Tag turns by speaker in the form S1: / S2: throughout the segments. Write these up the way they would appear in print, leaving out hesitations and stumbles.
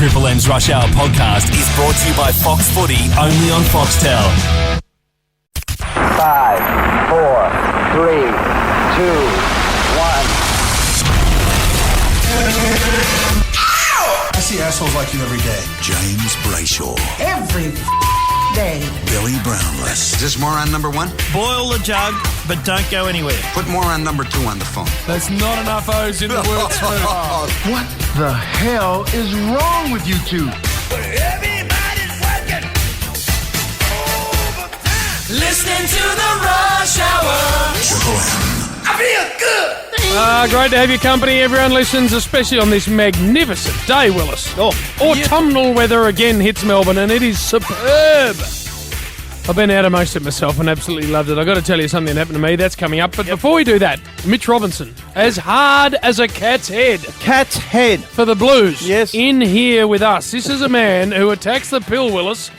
S1: Triple M's Rush Hour podcast is brought to you by Fox Footy, only on Foxtel.
S2: 5, 4, 3, 2, 1.
S3: I see assholes like you every day.
S4: James Brayshaw.
S5: Every day.
S4: Billy Brownless.
S6: Is this moron number one?
S7: Boil the jug, but don't go anywhere.
S6: Put moron number 2 on the phone.
S8: There's not enough O's in the word spoon.
S5: What the hell is wrong with you two?
S9: Everybody's working overtime. Listening to the Rush Hour.
S4: Triple M.
S9: I feel good.
S8: Great to have your company. Everyone listens, especially on this magnificent day, Willis. Autumnal weather again hits Melbourne, and it is superb. I've been out of most of it myself and absolutely loved it. I've got to tell you something that happened to me. That's coming up. But before we do that, Mitch Robinson, as hard as a cat's head.
S7: Cat's head.
S8: For the Blues.
S7: Yes.
S8: In here with us. This is a man who attacks the pill, Willis,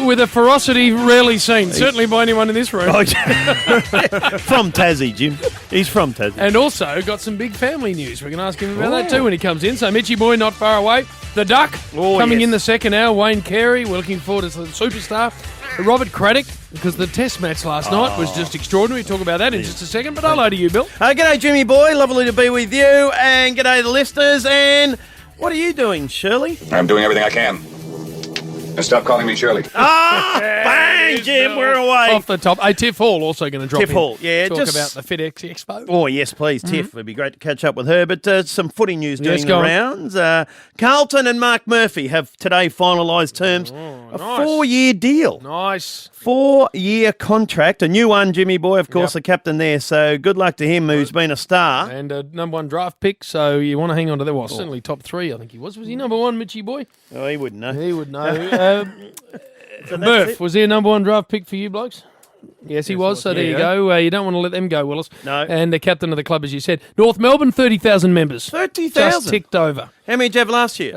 S8: with a ferocity rarely seen, certainly by anyone in this room.
S7: From Tassie, Jim. He's from Tassie.
S8: And also got some big family news. We can ask him about that too when he comes in. So Mitchy boy, not far away. The Duck coming in the second hour. Wayne Carey. We're looking forward to the superstar. Robert Craddock, because the test match last night was just extraordinary. We'll talk about that in just a second. But hello to you, Bill.
S7: G'day, Jimmy boy. Lovely to be with you. And g'day, the listeners. And what are you doing, Shirley?
S10: I'm doing everything I can. And stop calling me Shirley.
S7: Bang, Jim, we're away.
S8: Off the top. Hey, Tiff Hall also going to drop in.
S7: Tiff Hall, yeah.
S8: Talk about the FedEx Expo.
S7: Oh, yes, please, Tiff. It'd be great to catch up with her. But some footy news doing the
S8: go on.
S7: rounds. Carlton and Mark Murphy have today finalised terms. A 4-year deal.
S8: Nice.
S7: 4-year contract. A new one, Jimmy boy, of course, the captain there. So good luck to him, who's been a star.
S8: And a number 1 draft pick, so you want to hang on to that. Well, certainly top 3, I think he was. Was he number 1, Mitchy boy?
S7: Oh, he wouldn't know.
S8: He would know. Murph, was he a number 1 draft pick for you blokes? Yes, he was. So there you go. You don't want to let them go, Willis.
S7: No.
S8: And the captain of the club, as you said. North Melbourne, 30,000 members.
S7: 30,000?
S8: Just ticked over.
S7: How many did you have last year?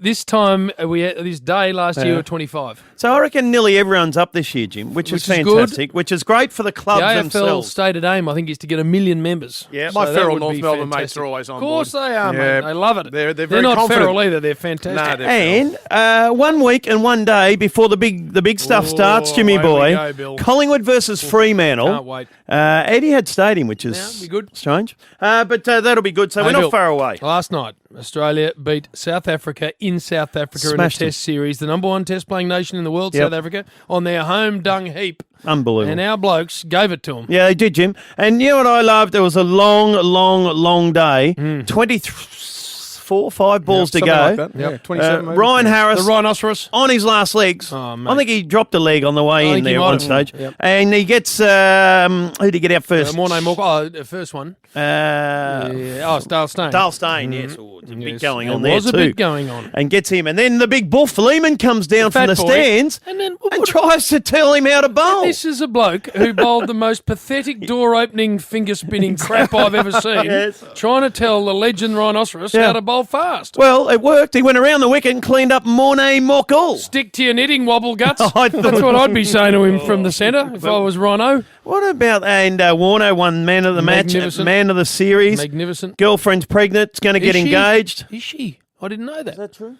S8: This time, this day last year were 25.
S7: So I reckon nearly everyone's up this year, Jim, which is
S8: Good.
S7: fantastic, which is great for the clubs
S8: The AFL
S7: themselves.
S8: stated aim, I think, is to get 1 million members.
S7: Yeah,
S8: So
S11: My
S8: that
S11: feral
S8: would
S11: North
S8: be
S11: Melbourne
S8: fantastic.
S11: mates are always on
S8: Of course
S11: board.
S8: they are,
S11: Yeah.
S8: mate. They love it.
S11: They're very
S8: not
S11: confident.
S8: feral either. They're fantastic.
S11: Nah, they're
S7: And 1 week and 1 day before the big stuff starts, Jimmy
S8: away we
S7: boy,
S8: go, Bill.
S7: Collingwood versus Fremantle.
S8: Can't wait.
S7: Etihad Stadium, which is
S8: be good.
S7: strange. But that'll be good. So we're
S8: Bill,
S7: not far away.
S8: Last night, Australia beat South Africa in South Africa
S7: Smashed
S8: in a
S7: them.
S8: test series. The number 1 test playing nation in the world,
S7: Yep.
S8: South Africa, on their home dung heap.
S7: Unbelievable.
S8: And our blokes gave it to them.
S7: Yeah, they did, Jim. And you know what I loved? It was a long day. 24, 5 balls to
S11: Something
S7: go.
S11: like that. Yeah, 27 maybe.
S7: Ryan Harris.
S8: The rhinoceros.
S7: On his last legs.
S8: Oh, mate.
S7: I think he dropped a leg on the way
S8: I
S7: in
S8: think he
S7: there
S8: might
S7: at one
S8: have.
S7: stage.
S8: Yep.
S7: And he gets, who did he get out first?
S8: Morne Morgan. The first one. Dale Steyn.
S7: Dale Steyn, yes. Oh, there's a bit
S8: Yes.
S7: going
S8: There
S7: on there
S8: was
S7: too.
S8: a bit going on.
S7: And gets him. And then the big buff Lehman comes down from
S8: fat
S7: the
S8: boy.
S7: stands
S8: And then
S7: tries to tell him how to bowl.
S8: This is a bloke who bowled the most pathetic door-opening, finger-spinning crap I've ever seen,
S7: Yes.
S8: trying to tell the legend rhinoceros how to bowl fast.
S7: Well, it worked. He went around the wicket and cleaned up Morne Morkel.
S8: Stick to your knitting, wobble guts.
S7: I thought-
S8: That's what I'd be saying to him from the centre if I was Rhino.
S7: What about, and Warner won man of the match,
S8: Magnificent.
S7: man of the series.
S8: Magnificent.
S7: Girlfriend's pregnant, is going to get
S8: Is she?
S7: engaged.
S8: Is she? I didn't know that. Is that
S7: true?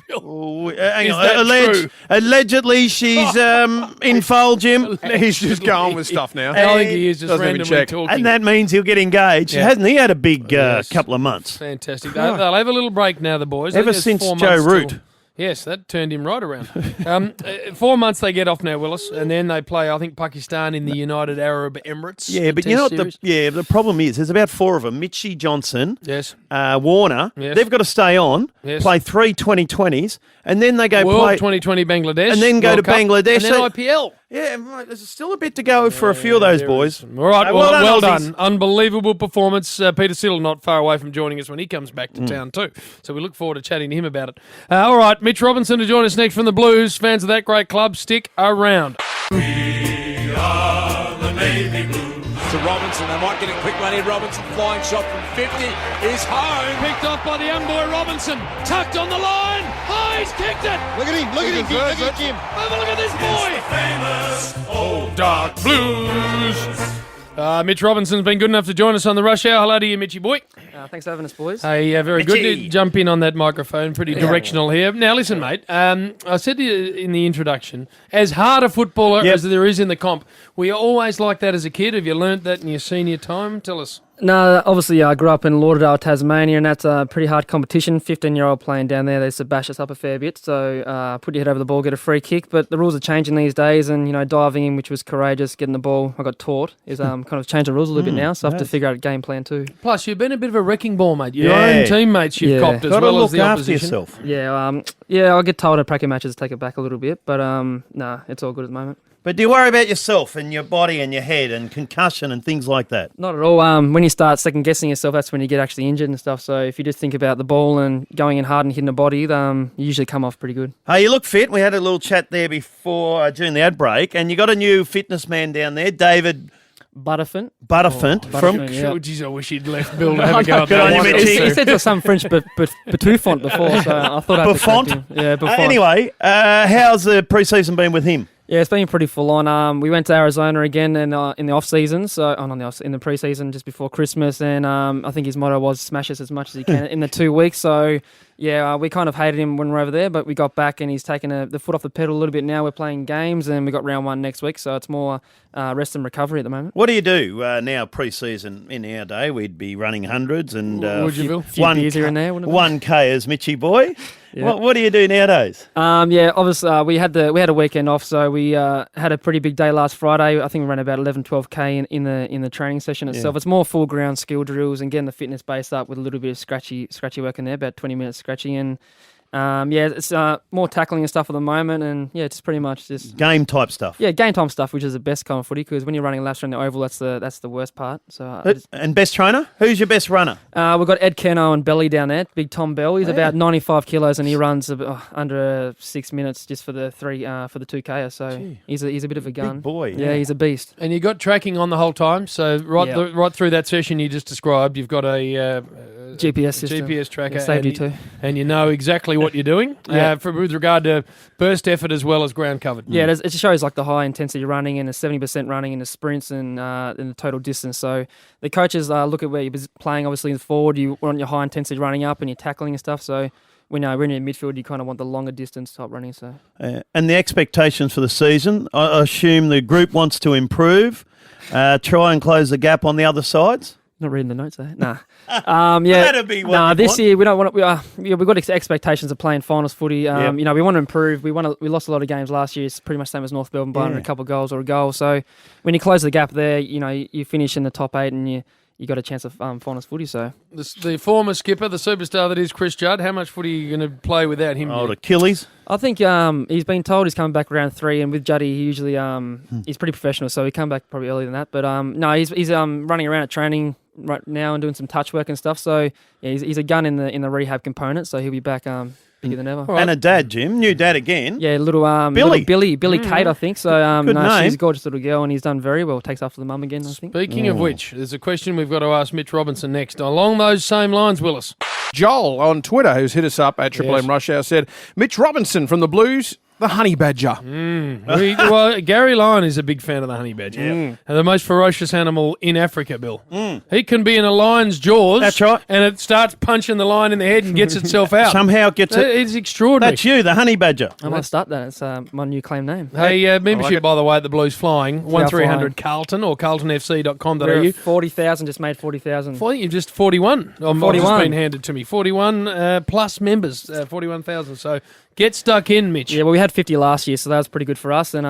S8: Bill,
S7: Hang
S8: Is
S7: on.
S8: that true?
S7: Allegedly, she's in foal, Jim.
S11: He's just going with stuff now.
S8: I think he is just
S11: Doesn't even
S8: randomly
S11: check.
S8: talking.
S7: And that means he'll get engaged.
S8: Yeah.
S7: Hasn't he had a big
S8: Yes.
S7: couple of months?
S8: Fantastic. They'll have a little break now, the boys.
S7: Ever
S8: There's
S7: since
S8: 4
S7: Joe
S8: months
S7: Root.
S8: till- Yes, that turned him right around. 4 months they get off now, Willis, and then they play, I think, Pakistan in the United Arab Emirates.
S7: Yeah,
S8: the
S7: but you
S8: Test
S7: know what
S8: series.
S7: the problem is? There's about 4 of them. Mitchie Johnson,
S8: Yes.
S7: Warner.
S8: Yes.
S7: They've got to stay on,
S8: Yes.
S7: play 3 2020s, and then they go
S8: World
S7: play
S8: 2020 Bangladesh.
S7: and then go
S8: World
S7: to
S8: Cup,
S7: Bangladesh.
S8: And then
S7: So-
S8: IPL.
S7: Yeah, mate, there's still a bit to go for a few of those
S8: There
S7: boys.
S8: is. All right,
S7: Well
S8: well
S7: done, Aussies.
S8: done. Unbelievable performance. Peter Siddle not far away from joining us when he comes back to
S7: Mm.
S8: town too. So we look forward to chatting to him about it. All right, Mitch Robinson to join us next from the Blues. Fans of that great club, stick around.
S12: To Robinson, they might get a quick one here. Robinson flying shot from 50 is home.
S8: Picked off by the young boy Robinson. Tucked on the line. Oh, he's kicked it.
S5: Look at him, look at Jim.
S8: Have a look at this boy. Famous old dark Blues. Mitch Robinson's been good enough to join us on the Rush Hour. Hello to you, Mitchy boy.
S3: Thanks for having us, boys.
S8: Hey, very good to jump in on that microphone. Pretty directional here. Now, listen, mate. I said to you in the introduction, as hard a footballer as there is in the comp, were you always like that as a kid? Have you learnt that in your senior time? Tell us.
S3: No, obviously I grew up in Lauderdale, Tasmania, and that's a pretty hard competition. 15-year-old playing down there, they used to bash us up a fair bit. So put your head over the ball, get a free kick. But the rules are changing these days, and diving in, which was courageous, getting the ball, I got taught, is kind of changed the rules a little bit now. So I have to figure out a game plan too.
S8: Plus, you've been a bit of a wrecking ball, mate. Your own teammates you've copped as well as the opposition.
S7: Yourself.
S3: Yeah, I get told at practice matches to take it back a little bit, but no, it's all good at the moment.
S7: But do you worry about yourself and your body and your head and concussion and things like that?
S3: Not at all. When you start second-guessing yourself, that's when you get actually injured and stuff. So if you just think about the ball and going in hard and hitting the body, you usually come off pretty good.
S7: Hey, you look fit. We had a little chat there before, during the ad break, and you got a new fitness man down there, David
S3: Butterfint.
S8: Geez, I wish he'd left Bill to have a go at
S7: Good on you, Mitchie.
S3: He said some French Butterfont before, so I thought I'd
S7: Buffont?
S3: Yeah, Buffont.
S7: Anyway, how's the pre-season been with him?
S3: Yeah, it's been pretty full on. We went to Arizona again in the off season, in the preseason just before Christmas, and I think his motto was smash us as much as he can in the 2 weeks. So yeah, we kind of hated him when we were over there, but we got back and he's taken the foot off the pedal a little bit now. We're playing games and we got round 1 next week, so it's more rest and recovery at the moment.
S7: What do you do now pre-season? In our day, we'd be running hundreds and
S8: would you, Bill?
S3: Few beers here and there, wouldn't it?
S7: 1K as Mitchy boy.
S3: Yeah.
S7: What do you do nowadays?
S3: Obviously we had a weekend off, so we had a pretty big day last Friday. I think we ran about 11, 12K in the training session itself. It's more full ground skill drills and getting the fitness base up with a little bit of scratchy work in there, about 20 minutes scratchy, and it's more tackling and stuff at the moment, and it's pretty much just
S7: game type stuff.
S3: Yeah, game time stuff, which is the best kind of footy, because when you're running laps around the oval, that's the worst part. So
S7: and best trainer? Who's your best runner?
S3: We've got Ed Keno and Belly down there. Big Tom Bell. He's about 95 kilos, and he runs under 6 minutes just for the 2K. So he's a bit of a gun.
S7: Big boy.
S3: Yeah, he's a beast.
S8: And you got tracking on the whole time. So right through that session you just described, you've got a
S3: GPS system.
S8: GPS tracker.
S3: Saved you too.
S8: And you know exactly what you're doing with regard to burst effort as well as ground covered.
S3: Yeah, it just shows like the high intensity running and the 70% running in the sprints and in the total distance. So the coaches look at where you're playing. Obviously, in the forward, you want your high intensity running up and your tackling and stuff. So when you're in midfield, you kind of want the longer distance type running. So
S7: and the expectations for the season, I assume the group wants to improve, try and close the gap on the other sides.
S3: Not reading the notes there. Nah.
S7: That'd be what
S3: this year we don't want to. We've got expectations of playing finals footy. We want to improve. We lost a lot of games last year. It's pretty much the same as North Melbourne by a couple of goals or a goal. So when you close the gap there, you finish in the top 8 and you got a chance of finals footy. So
S8: the former skipper, the superstar that is Chris Judd, how much footy are you going to play without him?
S7: Old Achilles.
S3: I think he's been told he's coming back round 3, and with Juddy, he usually he's pretty professional, so he come back probably earlier than that. But no, he's running around at training right now and doing some touch work and stuff. So yeah, he's a gun in the rehab component, so he'll be back bigger than ever.
S7: Right. And a dad, Jim, new dad again.
S3: Yeah, little Billy Kate, I think. So she's a gorgeous little girl, and he's done very well. Takes after the mum again, I think.
S8: Speaking of which, there's a question we've got to ask Mitch Robinson next. Along those same lines, Willis.
S11: Joel on Twitter, who's hit us up at TripleM Rush Hour, said, Mitch Robinson from the Blues, the honey badger.
S8: Well, Gary Lyon is a big fan of the honey badger. And the most ferocious animal in Africa, Bill. He can be in a lion's jaws.
S7: That's right.
S8: And it starts punching the lion in the head and gets itself out.
S7: Somehow gets it.
S8: It's extraordinary.
S7: That's you, the honey badger.
S3: I might start that. It's my new claim name.
S8: Hey, membership, by the way, at the Blues Flying, 1300 Carlton or carltonfc.com.au.
S3: 40,000, just made 40,000.
S8: I think you've just 41.
S3: 41.
S8: Just been handed to me. 41 plus members, 41,000. So get stuck in, Mitch.
S3: Yeah, well, we had 50 last year, so that was pretty good for us. And,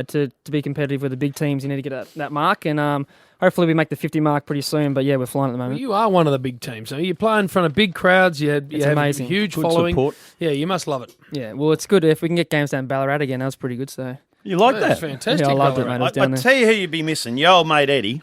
S3: to be competitive with the big teams, you need to get that mark. And hopefully we make the 50 mark pretty soon. But, yeah, we're flying at the moment.
S8: Well, you are one of the big teams. So you play in front of big crowds. You have
S3: amazing.
S8: A huge
S7: good
S8: following.
S7: Support.
S8: Yeah, you must love it.
S3: Yeah, well, it's good. If we can get games down Ballarat again, that was pretty good. So
S7: you like
S8: That's
S7: that?
S8: fantastic.
S3: Yeah, I loved it, mate.
S7: I tell you who you'd be missing. Your old mate Eddie.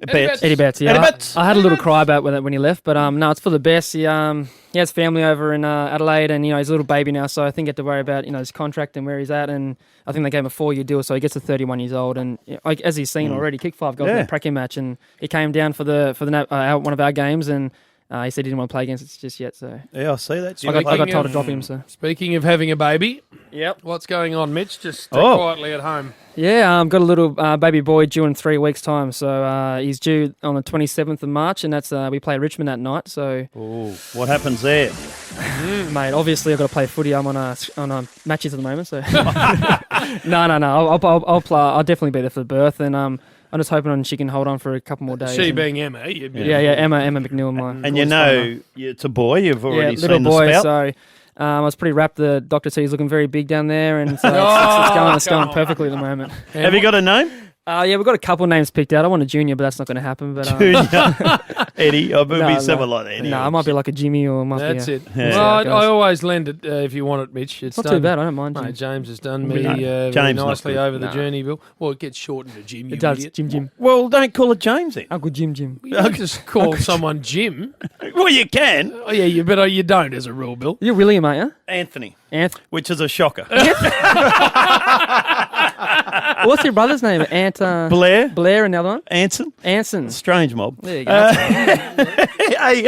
S3: Eddie Betts, yeah.
S7: Eddie Betts.
S3: I had a little cry about when he left, but no, it's for the best. He has family over in Adelaide, and he's a little baby now, so I think I have to worry about his contract and where he's at. And I think they gave him a 4-year deal, so he gets to 31 years old. And as he's seen already, kicked 5 goals in a Pracky match, and he came down for one of our games, and he said he didn't want to play against us just yet. So
S7: Yeah, I see that.
S3: I got told to drop him. So
S8: Speaking of having a baby,
S3: yep.
S8: What's going on, Mitch? Just quietly at home.
S3: Yeah, got a little baby boy due in 3 weeks' time. So he's due on the 27th of March, and that's we play Richmond that night. So
S7: what happens there?
S3: Mate, obviously I've got to play footy. I'm on matches at the moment. So no. I'll definitely be there for the birth, and I'm just hoping she can hold on for a couple more days.
S8: She being Emma.
S3: Emma McNeil.
S7: And you know it's a boy. You've already
S3: little
S7: seen
S3: boy.
S7: the spout.
S3: So I was pretty wrapped. The doctor said he's looking very big down there, and so it's going perfectly at the moment.
S7: Have you got a name?
S3: Yeah, we've got a couple names picked out. I want a junior, but that's not going to happen. But
S7: Junior. Eddie. I'll be someone like Eddie.
S3: No, it might be like a Jimmy or
S8: That's
S3: be
S8: it. Yeah. Well, I always lend it if you want it, Mitch. It's
S3: not too bad. I don't mind.
S8: Mate, James has done me very nicely over the journey, Bill. Well, it gets shortened to Jim.
S3: It does.
S8: Idiot.
S3: Jim.
S7: Well, don't call it James then.
S3: Uncle Jim.
S8: You don't just call someone Jim.
S7: Well, you can.
S8: Oh, yeah, but you don't as a rule, Bill.
S3: You're William, mate, yeah?
S7: Anthony.
S3: Which
S7: is a shocker.
S3: What's your brother's name?
S7: Blair.
S3: Blair, another one?
S7: Anson. Strange mob.
S3: There you go.
S7: Hey,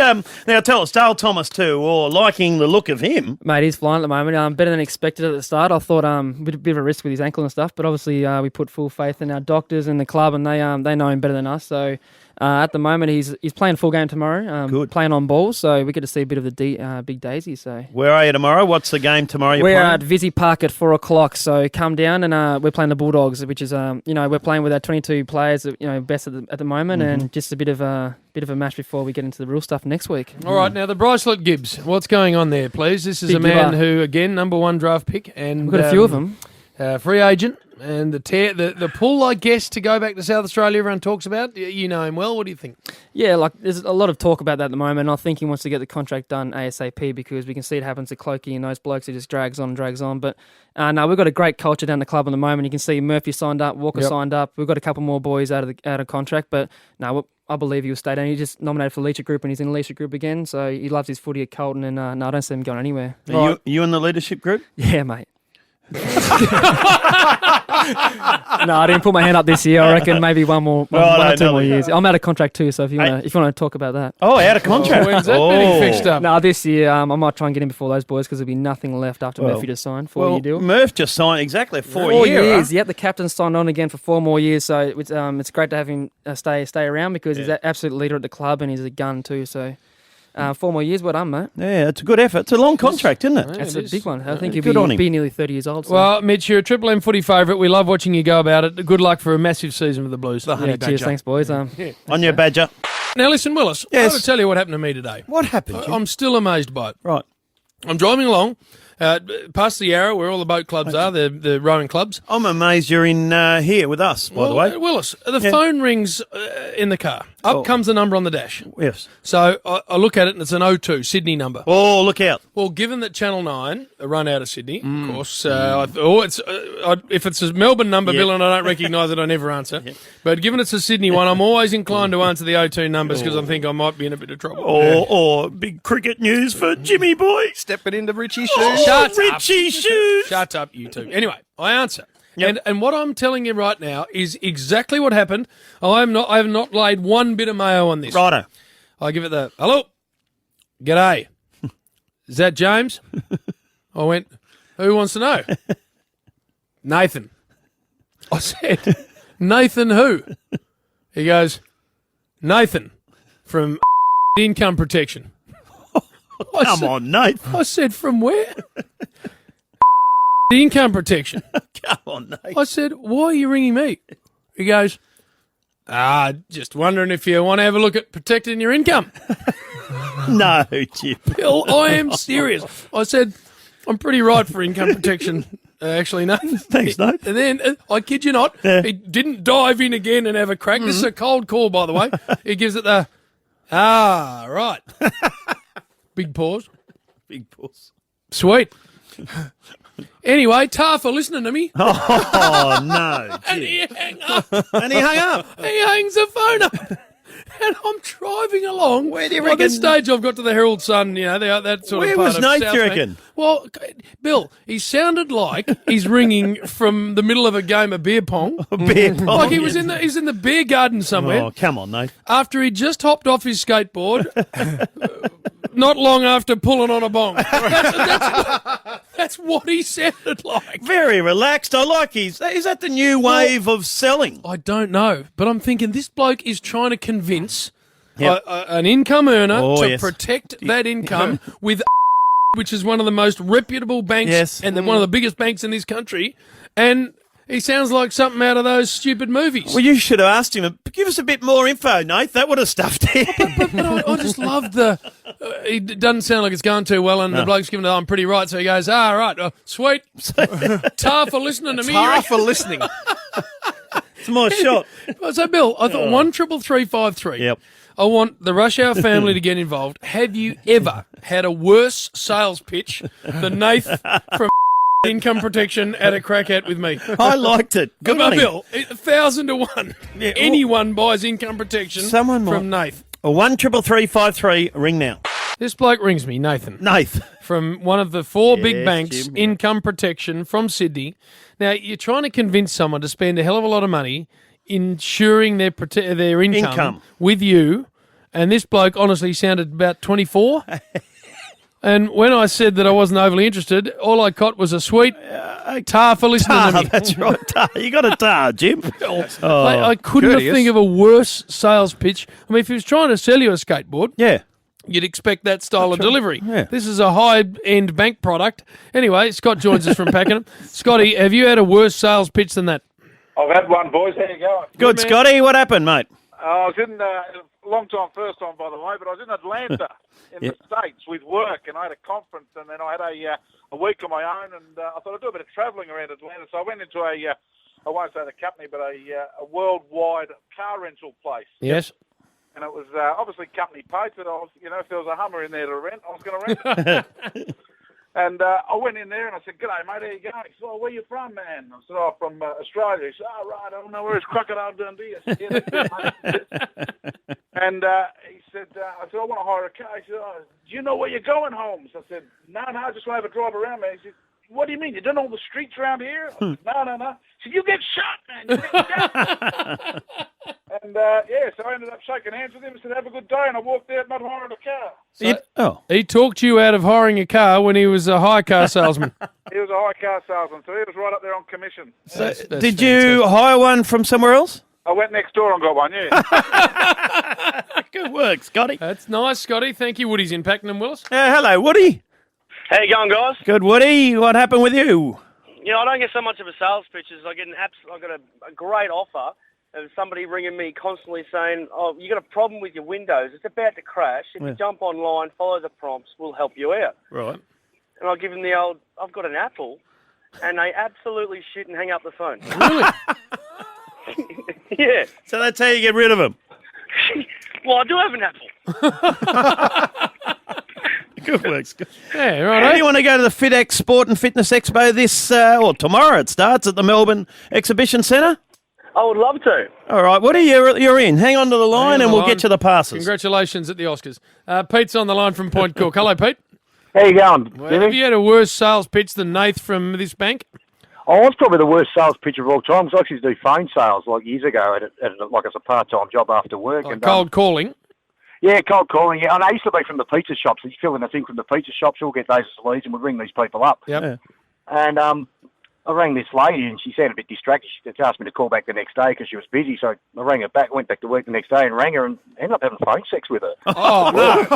S7: now tell us, Dale Thomas too, or liking the look of him.
S3: Mate, he's flying at the moment. Better than expected at the start. I thought a bit of a risk with his ankle and stuff, but obviously we put full faith in our doctors and the club, and they know him better than us. So at the moment, he's playing full game tomorrow.
S7: Good.
S3: Playing on balls, so we get to see a bit of the big Daisy. So
S7: where are you tomorrow? What's the game tomorrow?
S3: We're at Vizzy Park at 4:00. So come down, and we're playing the Bulldogs, which is we're playing with our 22 players, best at the moment, and just a bit of a match before we get into the real stuff next week.
S8: All right, now the Brycelett Gibbs. What's going on there, please? This is
S3: Big
S8: a man
S3: Gibber.
S8: who, again, number one draft pick, and
S3: We've got a few of them.
S8: Free agent. And the pull, I guess, to go back to South Australia, everyone talks about. You know him well. What do you think?
S3: Yeah, there's a lot of talk about that at the moment. I think he wants to get the contract done ASAP because we can see it happens to Clokey and those blokes. It just drags on. But no, we've got a great culture down the club at the moment. You can see Murphy signed up, Walker signed up. We've got a couple more boys out of contract, but no, I believe he'll stay down. He just nominated for leadership group and he's in the leadership group again. So he loves his footy at Carlton, and no, I don't see him going anywhere.
S7: Are you in the leadership group?
S3: Yeah, mate. No, I didn't put my hand up this year. I reckon maybe one or two more years. I'm out of contract too, so if you want to talk about that.
S7: Oh, out of contract.
S8: When's that getting fixed up?
S3: No, this year I might try and get in before those boys because there'll be nothing left after Murphy just signed. 4-year deal.
S7: Murph just signed exactly 4
S3: 4
S7: years.
S3: years. Yep, the captain signed on again for 4 more years. So it's great to have him stay around because he's an absolute leader at the club and he's a gun too. So. 4 more years, well done, mate.
S7: Yeah, it's a good effort. It's a long contract, isn't it?
S3: That's a big one. I think
S7: Good on
S3: he'll
S7: him.
S3: be nearly 30 years old. So.
S8: Well, Mitch, you're a Triple M footy favourite. We love watching you go about it. Good luck for a massive season with the Blues.
S11: The Honey Badger.
S3: Cheers, thanks, boys.
S7: On your Badger.
S8: Now, listen, Willis,
S7: Yes.
S8: I've got to tell you what happened to me today.
S11: What happened?
S8: I'm still amazed by it.
S7: Right.
S8: I'm driving along past the Yarra where all the boat clubs are, the rowing clubs.
S7: I'm amazed you're in here with us, by the way.
S8: Willis, the phone rings in the car. Up comes the number on the dash.
S7: Yes.
S8: So I look at it and it's an 02 Sydney number.
S7: Oh, look out.
S8: Well, given that Channel 9 run out of Sydney, of course, if it's a Melbourne number, Bill, and I don't recognise it, I never answer. But given it's a Sydney one, I'm always inclined to answer the 02 numbers because I think I might be in a bit of trouble.
S7: Or big cricket news for Jimmy Boy.
S11: Stepping into Richie's shoes.
S8: Shut up.
S7: Richie shoes.
S8: Shut up, you two. Anyway, I answer. Yep. And what I'm telling you right now is exactly what happened. I have not laid one bit of mayo on this.
S7: Righto.
S8: I give it the, hello, g'day. Is that James? I went, who wants to know? Nathan. I said, Nathan who? He goes, Nathan from Income Protection.
S7: Come on, Nathan.
S8: I said, from where? Income Protection.
S7: Come on, Nathan.
S8: I said, why are you ringing me? He goes, just wondering if you want to have a look at protecting your income.
S7: No, Chip.
S8: Bill, I am serious. I said, I'm pretty right for income protection, actually, no.
S7: Thanks, Nate.
S8: And then, I kid you not, he didn't dive in again and have a crack. This is a cold call, by the way. He gives it the, right. Big pause.
S7: Big pause.
S8: Sweet. Anyway, Tar for listening to me.
S7: Oh, no.
S8: And he hung up.
S7: And he hung up.
S8: He hangs the phone up. And I'm driving along.
S7: Where do you
S8: By
S7: reckon?
S8: this stage, I've got to the Herald Sun, that sort
S7: Where
S8: of part
S7: was
S8: of
S7: Nate,
S8: South
S7: you
S8: Bank.
S7: reckon?
S8: Well, Bill, he sounded like he's ringing from the middle of a game of beer pong.
S7: Beer pong.
S8: Like he was in the beer garden somewhere.
S7: Oh, come on, Nate.
S8: After he just hopped off his skateboard, not long after pulling on a bong. That's what he sounded like.
S7: Very relaxed. I like is that the new wave of selling?
S8: I don't know, but I'm thinking this bloke is trying to convince an income earner to protect that income with which is one of the most reputable banks and one of the biggest banks in this country, and he sounds like something out of those stupid movies.
S7: Well, you should have asked him, give us a bit more info, Nate. That would have stuffed him.
S8: But I just love the... it doesn't sound like it's going too well, and the bloke's giving it, I'm pretty right, so he goes, right, sweet. Tar for listening to me.
S11: Tar for listening.
S7: It's my shot.
S8: So, Bill, I thought 13353.
S7: Yep.
S8: I want the Rush Hour family to get involved. Have you ever had a worse sales pitch than Nath from Income Protection at a crack at with me?
S7: I liked it. Good
S8: on,
S7: money.
S8: Bill. 1,000 to 1.
S7: Yeah,
S8: Anyone buys income protection from Nath.
S7: 13353. Ring now.
S8: This bloke rings me, Nathan.
S7: Nath.
S8: From one of the four big
S7: Yes,
S8: banks,
S7: Jim.
S8: Income Protection from Sydney. Now, you're trying to convince someone to spend a hell of a lot of money insuring their income with you, and this bloke honestly sounded about 24. And when I said that I wasn't overly interested, all I got was a sweet tar for listening to me.
S7: That's right, tar. You got a tar, Jim.
S8: I couldn't think of a worse sales pitch. I mean, if he was trying to sell you a skateboard, you'd expect that style of delivery.
S7: Yeah.
S8: This is a high-end bank product. Anyway, Scott joins us from Pakenham. Scotty, have you had a worse sales pitch than that?
S10: I've had one, boys. How you going?
S7: Good, Scotty. What happened, mate?
S10: I was in a long time, first time, by the way, but I was in Atlanta in the States with work, and I had a conference, and then I had a week on my own, and I thought I'd do a bit of travelling around Atlanta. So I went into I won't say the company, but a worldwide car rental place.
S8: Yes.
S10: And it was obviously company paid, but I was, if there was a Hummer in there to rent, I was going to rent it. And I went in there and I said, "G'day, mate, how you going?" He said, "Oh, where you from, man?" I said, "Oh, from Australia." He said, "Oh, right, I don't know where it's Crocodile Dundee." I said, "Yeah, that's it, mate." And he said, I said, "I want to hire a car." He said, "Oh, do you know where you're going home?" So I said, "No, I just want to have a drive around, man." He said, "What do you mean? You don't know all the streets around here?" I said, No. He said, "You get shot, man. You get shot." And, so I ended up shaking hands with him and said, "Have a good day." And I walked out not hiring a car.
S8: So he talked you out of hiring a car when he was a hire car salesman.
S10: He was a hire car salesman, so he was right up there on commission.
S7: So did you hire one from somewhere else?
S10: I went next door and got one, yeah.
S7: Good work, Scotty.
S8: That's nice, Scotty. Thank you. Woody's in Pakenham, Willis.
S7: Hello, Woody.
S13: How you going, guys?
S7: Good, Woody. What happened with you?
S13: I don't get so much of a sales pitch as I got a great offer of somebody ringing me constantly saying, "Oh, you got a problem with your Windows. It's about to crash. If you jump online, follow the prompts, we'll help you out."
S7: Right.
S13: And I give them the old, "I've got an Apple," and they absolutely shit and hang up the phone.
S8: Really?
S13: Yeah.
S7: So that's how you get rid of them.
S13: Well, I do have an Apple.
S7: Good work, Scott.
S8: Yeah, right.
S7: Do you want to go to the FitX Sport and Fitness Expo this, tomorrow it starts at the Melbourne Exhibition Centre?
S13: I would love to.
S7: All right, Woody, you're in. Hang on to the line and we'll get you the passes.
S8: Congratulations at the Oscars. Pete's on the line from Point Cook. Hello, Pete.
S14: How you going,
S8: Have you had a worse sales pitch than Nath from this bank?
S14: Oh, it's probably the worst sales pitch of all time. I used to do phone sales like years ago as a part-time job after work.
S8: Like cold calling?
S14: Yeah, cold calling. Yeah, and I used to be from the pizza shops. You fill in a thing from the pizza shops, we'll get those as leads and we'd ring these people up.
S8: Yep. Yeah.
S14: And I rang this lady and she sounded a bit distracted. She asked me to call back the next day because she was busy. So I rang her back, went back to work the next day and rang her and ended up having phone sex with her.
S8: Oh, no.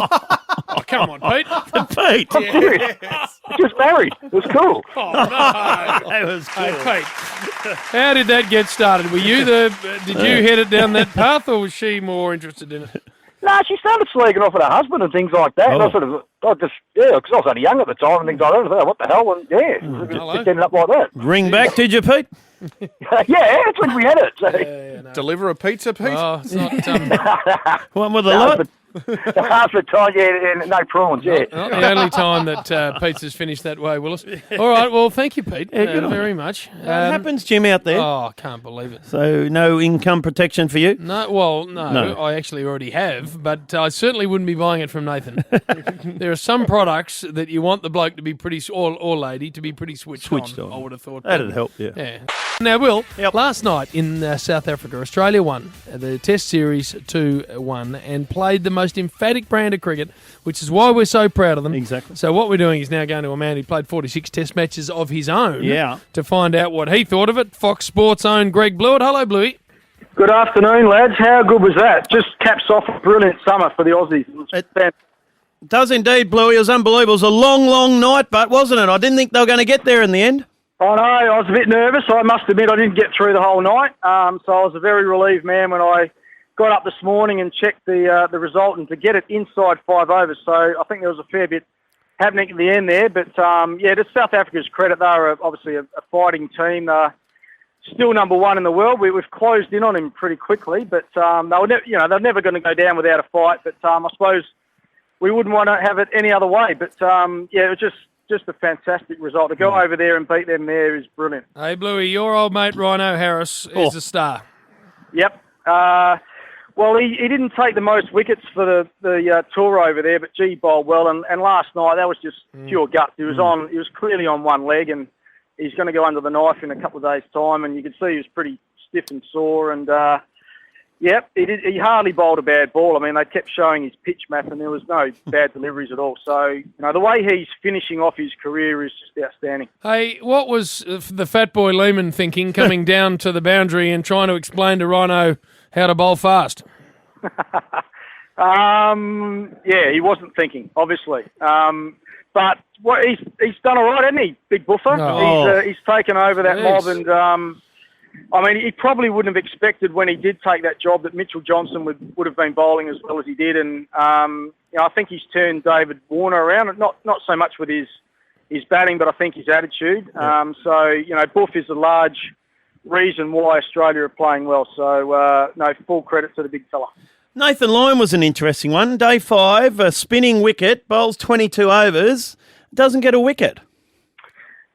S8: Oh, come on, Pete.
S7: Pete.
S14: I'm serious. Just married. It was cool.
S8: Oh, no.
S7: That was cool.
S8: Hey, Pete, how did that get started? Did you head it down that path or was she more interested in it?
S14: No, she started slagging off at her husband and things like that. And because I was only young at the time and things like that. I thought, what the hell? And it just ended up like that.
S7: Ring back, did you, Pete?
S14: Yeah, that's when we had it. So.
S11: Deliver a pizza, Pete?
S8: Oh, it's not...
S7: One with a lot?
S14: The Hartford time, yeah, and no prawns, yeah.
S8: Not the only time that pizza's finished that way, Willis. All right, well, thank you, Pete, very much.
S7: What happens, Jim, out there?
S8: Oh, I can't believe it.
S7: So no income protection for you?
S8: No, well, no, I actually already have, but I certainly wouldn't be buying it from Nathan. There are some products that you want the bloke to be pretty, or lady, to be pretty switched on. I would have thought.
S7: That'd help, yeah.
S8: Now, Will, last night in South Africa, Australia won the Test Series 2-1 and played the most emphatic brand of cricket, which is why we're so proud of them.
S7: Exactly.
S8: So what we're doing is now going to a man who played 46 Test matches of his own to find out what he thought of it. Fox Sports' own Greg Blewett. Hello, Bluey.
S15: Good afternoon, lads. How good was that? Just caps off a brilliant summer for the Aussies.
S7: It does indeed, Bluey. It was unbelievable. It was a long, long night, but wasn't it? I didn't think they were going to get there in the end.
S15: I know, I was a bit nervous. I must admit I didn't get through the whole night. So I was a very relieved man when I got up this morning and checked the result, and to get it inside 5 overs. So I think there was a fair bit happening at the end there. But, to South Africa's credit, they were obviously a fighting team. They're still number one in the world. We've closed in on him pretty quickly, but they're never going to go down without a fight. But I suppose we wouldn't want to have it any other way. But, it was just a fantastic result. To go over there and beat them there is brilliant.
S8: Hey, Bluey, your old mate Rhino Harris is a star.
S15: Yep. Well, he didn't take the most wickets for the tour over there, but gee, bowled well. And last night, that was just pure guts. He was clearly on one leg, and he's going to go under the knife in a couple of days' time. And you could see he was pretty stiff and sore. And he hardly bowled a bad ball. I mean, they kept showing his pitch map, and there was no bad deliveries at all. So, the way he's finishing off his career is just outstanding.
S8: Hey, what was the fat boy Lehman thinking coming down to the boundary and trying to explain to Rhino how to bowl fast?
S15: He wasn't thinking, obviously. But he's done all right, hasn't he, Big Buffer?
S8: No.
S15: He's taken over that mob, and he probably wouldn't have expected when he did take that job that Mitchell Johnson would have been bowling as well as he did. And I think he's turned David Warner around, not so much with his batting, but I think his attitude. Buff is a large reason why Australia are playing well. So, full credit to the big fella.
S7: Nathan Lyon was an interesting one. Day 5, a spinning wicket, bowls 22 overs, doesn't get a wicket.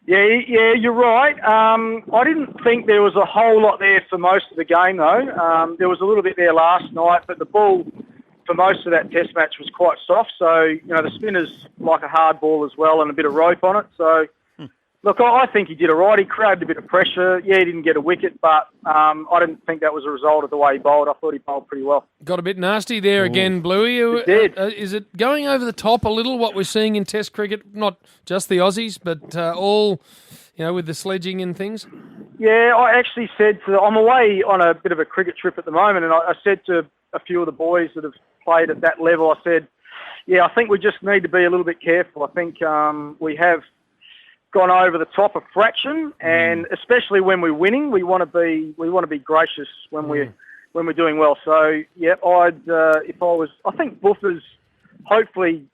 S15: Yeah, you're right. I didn't think there was a whole lot there for most of the game, though. There was a little bit there last night, but the ball for most of that test match was quite soft. So, the spinner's like a hard ball as well and a bit of rope on it. So, look, I think he did all right. He created a bit of pressure. Yeah, he didn't get a wicket, but I didn't think that was a result of the way he bowled. I thought he bowled pretty well.
S8: Got a bit nasty there again, Bluey.
S15: It did.
S8: Is it going over the top a little, what we're seeing in Test cricket? Not just the Aussies, but all, with the sledging and things?
S15: Yeah, I actually said I'm away on a bit of a cricket trip at the moment, and I said to a few of the boys that have played at that level, I said, I think we just need to be a little bit careful. I think we have gone over the top a fraction, and especially when we're winning, we want to be gracious when we're doing well. So I think Buffer's hopefully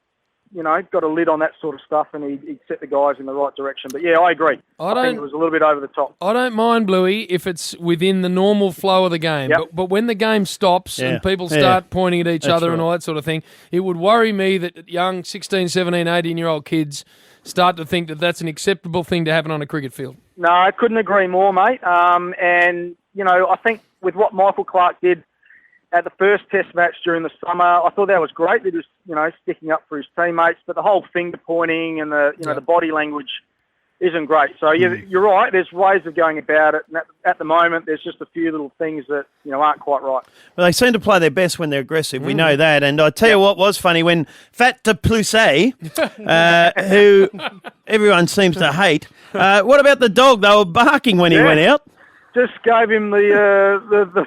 S15: got a lid on that sort of stuff, and he'd set the guys in the right direction. But I agree. I think it was a little bit over the top.
S8: I don't mind, Bluey, if it's within the normal flow of the game.
S15: Yep.
S8: But when the game stops and people start pointing at each other and all that sort of thing, it would worry me that young 16, 17, 18-year-old kids start to think that that's an acceptable thing to happen on a cricket field.
S15: No, I couldn't agree more, mate. I think with what Michael Clarke did at the first Test match during the summer, I thought that was great. He was, sticking up for his teammates, but the whole finger pointing and the body language isn't great. So you're right. There's ways of going about it, and at the moment, there's just a few little things that aren't quite right.
S7: Well, they seem to play their best when they're aggressive. We know that. And I tell you what was funny when Fat de Plusset, who everyone seems to hate. What about the dog? They were barking when he went out.
S15: Just gave him the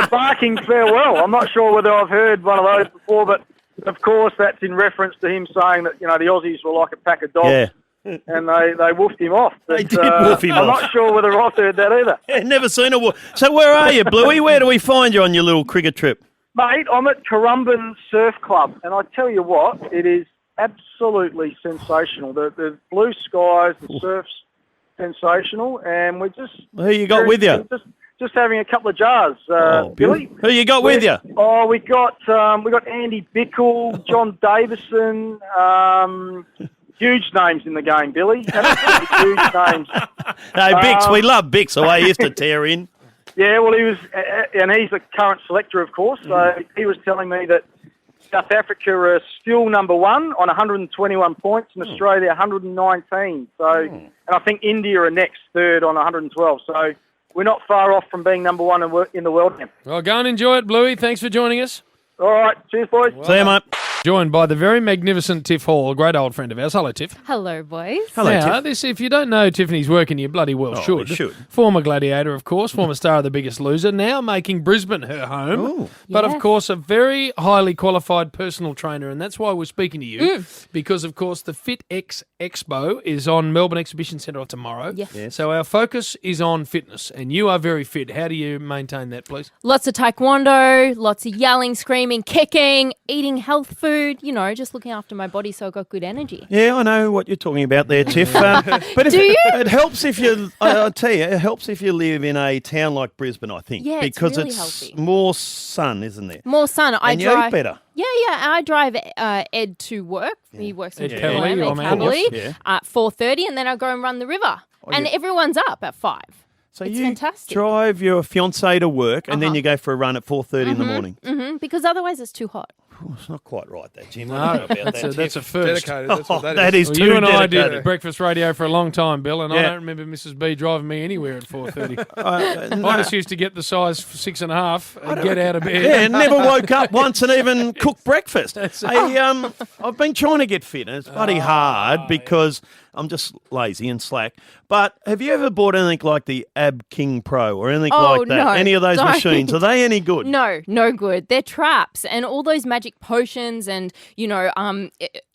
S15: barking farewell. I'm not sure whether I've heard one of those before, but of course that's in reference to him saying that the Aussies were like a pack of dogs, and they woofed him off. But,
S7: they did woof him off.
S15: I'm not sure whether I've heard that either.
S7: Yeah, never seen a woof. So where are you, Bluey? Where do we find you on your little cricket trip?
S15: Mate, I'm at Currumbin Surf Club, and I tell you what, it is absolutely sensational. The blue skies, the surf's sensational, and we're just...
S7: Who you got with you?
S15: just having a couple of jars, Billy.
S7: Who you got with you?
S15: Oh, we got Andy Bickle, John Davison, huge names in the game, Billy. Absolutely huge names.
S7: No, Bix, we love Bix, the way he used to tear in.
S15: Yeah, well, he was, and he's the current selector, of course, so he was telling me that South Africa are still number one on 121 points, and Australia 119. So, and I think India are next, third on 112. So we're not far off from being number one in the world now.
S8: Well, go and enjoy it, Bluey. Thanks for joining us.
S15: All right, cheers, boys.
S7: See you, mate.
S8: Joined by the very magnificent Tiff Hall, a great old friend of ours. Hello, Tiff.
S16: Hello, boys.
S8: Hello, Tiff. This, if you don't know Tiffany's working, you bloody well should.
S7: you should.
S8: Former gladiator, of course, former star of The Biggest Loser, now making Brisbane her home.
S7: Ooh.
S8: But,
S16: Yes.
S8: of course, a very highly qualified personal trainer, and that's why we're speaking to you, because, of course, the FitX Expo is on Melbourne Exhibition Centre tomorrow.
S16: Yes.
S8: So our focus is on fitness, and you are very fit. How do you maintain that, please?
S16: Lots of taekwondo, lots of yelling, screaming, kicking, eating health food, just looking after my body so I've got good energy.
S7: Yeah, I know what you're talking about there, Tiff. But
S16: Do you?
S7: It helps if you. I'll tell you, it helps if you live in a town like Brisbane. I think
S16: Yeah, it's
S7: because
S16: really
S7: it's
S16: healthy.
S7: more sun, isn't there?
S16: More sun. I
S7: And you
S16: drive
S7: eat better.
S16: Yeah. I drive Ed to work. He works in
S8: Ed
S16: TripleM,
S8: Cavalier, your
S16: Ed
S8: man.
S16: Cavalier,
S7: Yeah.
S16: at 4:30, and then I go and run the river. And everyone's up at 5.
S7: So
S16: It's
S7: you
S16: fantastic.
S7: drive your fiancé to work, and then you go for a run at 4:30 in the morning.
S16: Because otherwise it's too hot.
S7: Oh, it's not quite right, that Jim.
S8: No,
S7: I don't know about
S8: that's
S7: that,
S8: a
S7: Tiff.
S8: first.
S11: Dedicated. That's what
S7: That is
S8: Well,
S7: too
S8: you and I
S7: dedicated.
S8: did breakfast radio for a long time, Bill, and I
S7: Yeah.
S8: don't remember Mrs. B driving me anywhere at 4:30.
S7: No.
S8: I just used to get the size 6.5 and get out of bed.
S7: Yeah, never woke up once and even cooked breakfast. I've been trying to get fit, and it's bloody hard because I'm just lazy and slack. But have you ever bought anything like the Ab King Pro or anything like that?
S16: No,
S7: Any of those
S16: don't.
S7: machines? Are they any good?
S16: No good. They're traps, and all those magic potions and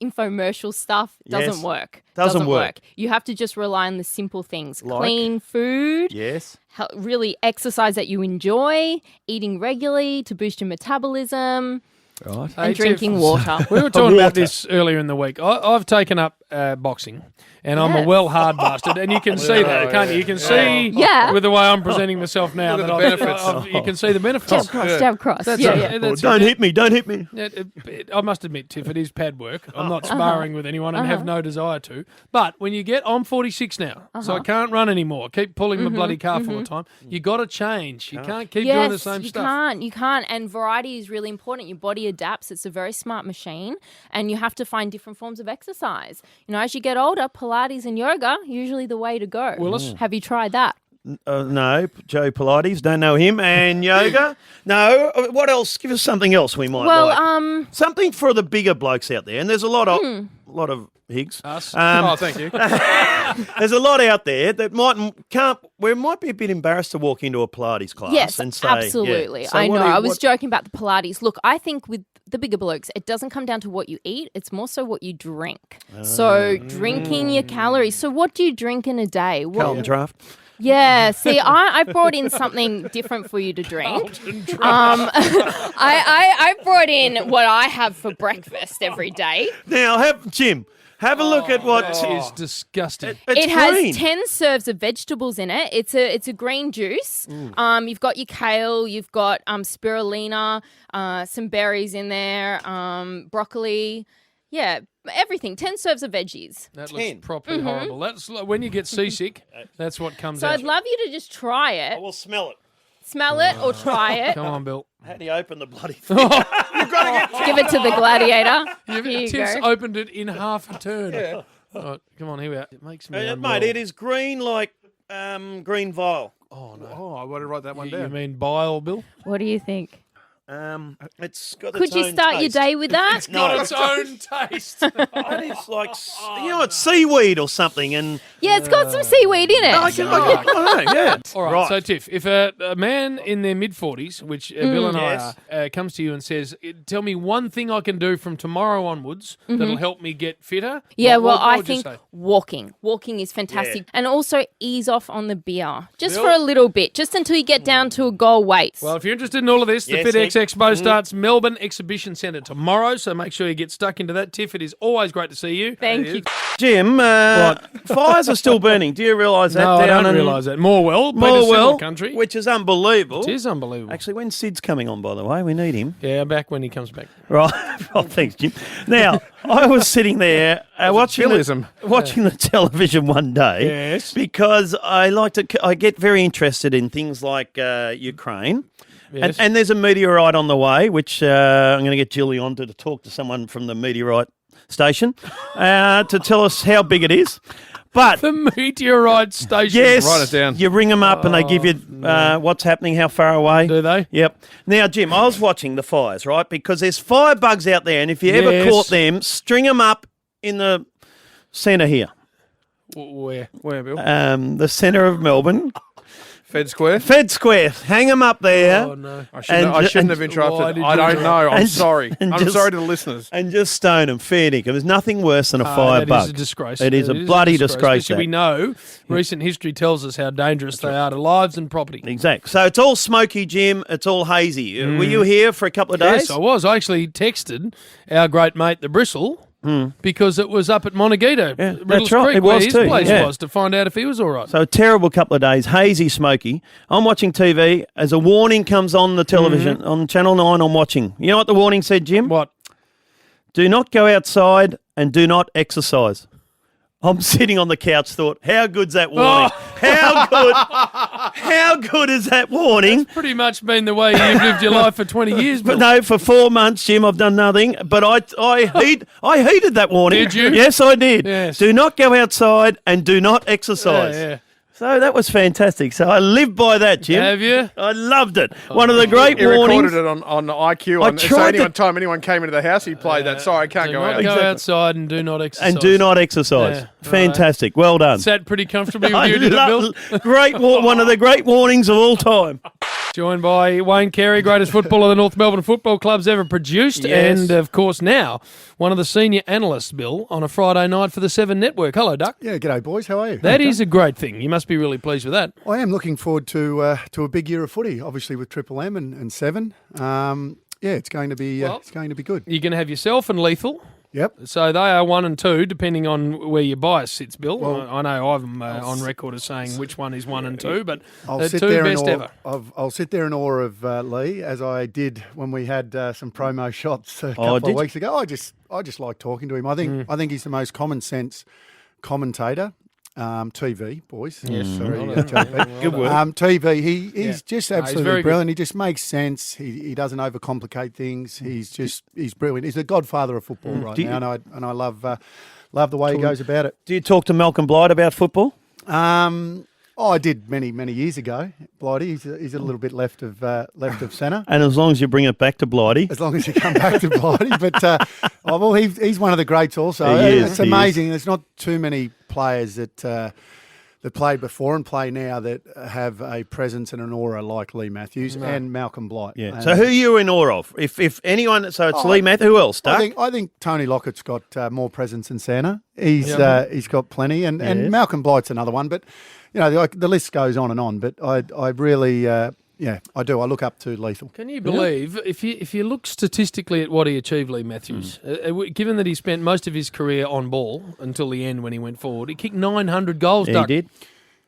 S16: infomercial stuff doesn't
S7: Yes.
S16: work.
S7: Doesn't work.
S16: You have to just rely on the simple things:
S7: Like?
S16: clean food,
S7: Yes.
S16: really exercise that you enjoy, eating regularly to boost your metabolism,
S7: Right.
S16: and drinking water.
S8: We were talking about this earlier in the week. I've taken up boxing, and I'm a
S16: Yes.
S8: well hard bastard, and you can see that, can't you? You can see
S16: Yeah.
S8: with the way I'm presenting myself now
S11: Look
S8: that
S11: at the benefits.
S8: you can see the benefits.
S16: Jab cross.
S8: That's
S16: Yeah,
S8: it.
S16: yeah.
S8: That's
S7: Don't
S8: it.
S7: hit me. Don't hit me.
S8: I must admit, Tiff, it is pad work. I'm not sparring with anyone and have no desire to. But when you I'm 46 now, so I can't run anymore. Keep pulling my bloody calf all the time. You got to change. You can't keep doing the same stuff.
S16: You can't. And variety is really important. Your body adapts. It's a very smart machine, and you have to find different forms of exercise. As you get older, Pilates and yoga usually the way to go.
S8: Willis?
S16: Have you tried that?
S7: No, Joe Pilates. Don't know him. And yoga. No. What else? Give us something else we might like. Something for the bigger blokes out there. And there's a lot of Higgs.
S8: Us?
S11: Thank you.
S7: There's a lot out there that might be a bit embarrassed to walk into a Pilates class
S16: Yes,
S7: and say,
S16: absolutely.
S7: Yeah. So
S16: I
S7: what
S16: know.
S7: do you-
S16: I was
S7: what-
S16: joking about the Pilates. Look, I think with the bigger blokes, it doesn't come down to what you eat. It's more so what you drink. So drinking your calories. So what do you drink in a day?
S7: Carlton Draft.
S16: Yeah, see, I brought in something different for you to drink. I brought in what I have for breakfast every day.
S7: Now, Jim, have a look at what
S8: is disgusting.
S16: It
S7: green.
S16: has 10 serves of vegetables in it. It's a green juice. You've got your kale, you've got spirulina, some berries in there, broccoli. Yeah, everything. 10 serves of veggies.
S8: That looks properly horrible. That's when you get seasick. That's what comes
S16: So
S8: out.
S16: I'd love you to just try
S7: I
S16: it.
S7: will smell it.
S16: Smell it or try it.
S8: Come on, Bill.
S7: How do you open the bloody thing?
S16: Give it to the gladiator. Here you
S8: Tiff's
S16: go.
S8: opened it in half a turn. Yeah. Right, come on, here we are. It makes me unwell.
S7: Mate, it is green like green vial.
S8: Oh, no.
S11: Oh, I want to write that one
S8: You
S11: down.
S8: mean bile, Bill?
S16: What do you think?
S7: It's got
S16: Could
S7: its
S16: you
S7: own
S16: start your
S7: taste.
S16: day with that?
S8: It's got its own taste.
S7: It is like, it's seaweed or something. And
S16: Yeah, it's got some seaweed in it.
S7: I know, yeah.
S8: All right, so Tiff, if a man in their mid-40s, which Bill and
S7: Yes.
S8: I are, comes to you and says, tell me one thing I can do from tomorrow onwards that'll help me get fitter.
S16: Yeah,
S8: what
S16: I
S8: would you
S16: think
S8: say?
S16: walking. Walking is fantastic. And also ease off on the beer. Just
S8: Bill?
S16: for a little bit, just until you get down to a goal weight.
S8: Well, if you're interested in all of this,
S7: Yes,
S8: the FitX Expo starts Melbourne Exhibition Centre tomorrow, so make sure you get stuck into that. Tiff, it is always great to see you.
S16: Thank you.
S7: Jim, fires are still burning. Do you realise that?
S8: No, I
S7: down
S8: don't
S7: in
S8: realise that. Morwell, country.
S7: Which is unbelievable.
S8: It is unbelievable.
S7: Actually, when's Sid's coming on, by the way? We need him.
S8: Yeah, back when he comes back.
S7: Right. Oh, thanks, Jim. Now, I was sitting there watching the television one day.
S8: Yes.
S7: Because I get very interested in things like Ukraine.
S8: Yes.
S7: And there's a meteorite on the way, which I'm going to get Julie on to talk to someone from the meteorite station to tell us how big it is. But
S8: the meteorite station.
S7: Yes.
S11: Write it down.
S7: You ring them up and they give you what's happening, how far away.
S8: Do they?
S7: Yep. Now, Jim, I was watching the fires, right? Because there's firebugs out there, and if you ever caught them, string them up in the centre here.
S8: Where, Bill?
S7: The centre of Melbourne.
S11: Fed Square?
S7: Fed Square. Hang them up there.
S8: Oh, no.
S11: I shouldn't have interrupted. I don't know. I'm sorry. I'm sorry to the listeners.
S7: And just stone them. Fair dinkum. There's nothing worse than a firebug.
S8: That is a disgrace.
S7: It is a bloody disgrace.
S8: Especially we know recent history tells us how dangerous they are to lives and property.
S7: Exactly. So it's all smoky, Jim. It's all hazy. Were you here for a couple of days?
S8: Yes, I was. I actually texted our great mate, the Bristle, because it was up at Monteguito,
S7: that's right.
S8: Creek,
S7: It
S8: where
S7: was
S8: his
S7: too,
S8: place
S7: yeah.
S8: was, to find out if he was all right.
S7: So a terrible couple of days, hazy, smoky. I'm watching TV as a warning comes on the television, on Channel 9 I'm watching. You know what the warning said, Jim?
S8: What?
S7: Do not go outside and do not exercise. I'm sitting on the couch, thought, how good's that warning? How good is that warning?
S8: It's pretty much been the way you've lived your life for 20 years.
S7: But no, for 4 months, Jim, I've done nothing. But I heeded that warning.
S8: Did you?
S7: Yes, I did.
S8: Yes.
S7: Do not go outside and do not exercise.
S8: Yeah.
S7: So that was fantastic. So I lived by that, Jim.
S8: Have you?
S7: I loved it. One of the great
S11: He
S7: warnings.
S11: recorded it on IQ.
S7: I
S11: And so
S7: tried
S11: time anyone came into the house, he played that. Sorry, I can't
S8: Do
S11: go
S8: not
S11: out.
S8: go outside and do not exercise.
S7: And do not exercise.
S8: Yeah.
S7: Fantastic. Well done.
S8: Sat pretty comfortably with you, did it, Bill?
S7: One of the great warnings of all time.
S8: Joined by Wayne Carey, greatest footballer the North Melbourne Football Club's ever produced,
S7: Yes.
S8: and of course now one of the senior analysts, Bill, on a Friday night for the Seven Network. Hello, Duck.
S17: Yeah, g'day, boys. How are you?
S8: That is a great thing. You must be really pleased with that.
S17: I am looking forward to a big year of footy, obviously with TripleM and Seven. It's going to be good.
S8: You're going to have yourself and Lethal.
S17: Yep.
S8: So they are 1 and 2, depending on where your bias sits, Bill.
S17: Well,
S8: I know I'm on record as saying which one is 1 and 2, but
S17: I'll
S8: the
S17: sit
S8: two
S17: there
S8: best
S17: in
S8: ever.
S17: I'll sit there in awe of Lee, as I did when we had some promo shots a couple of weeks ago. I just like talking to him. I think he's the most common sense commentator. TV, boys.
S8: Yes.
S17: Sorry,
S8: Well
S17: JP.
S7: Good word.
S17: TV, he's just absolutely
S8: very
S17: brilliant. He just makes sense. He doesn't overcomplicate things. He's brilliant. He's the godfather of football right now, and I love the way he goes about it.
S7: Do you talk to Malcolm Blight about football?
S17: I did many years ago. Blighty, he's a little bit left of centre.
S7: And as long as you bring it back to Blighty.
S17: As long as you come back to Blighty. But he's one of the greats also.
S7: He is,
S17: it's amazing. There's not too many players that played before and play now that have a presence and an aura like Lee Matthews and Malcolm Blight.
S7: Yeah. So who are you in awe of? If anyone, so it's Lee Matthews. Who else? Duck?
S17: I think Tony Lockett's got more presence in centre. He's got plenty, and Malcolm Blight's another one. But the list goes on and on. But I really. I do. I look up to Lethal.
S8: Can you believe, if you look statistically at what he achieved, Lee Matthews, given that he spent most of his career on ball until the end when he went forward, he kicked 900 goals,
S7: He did.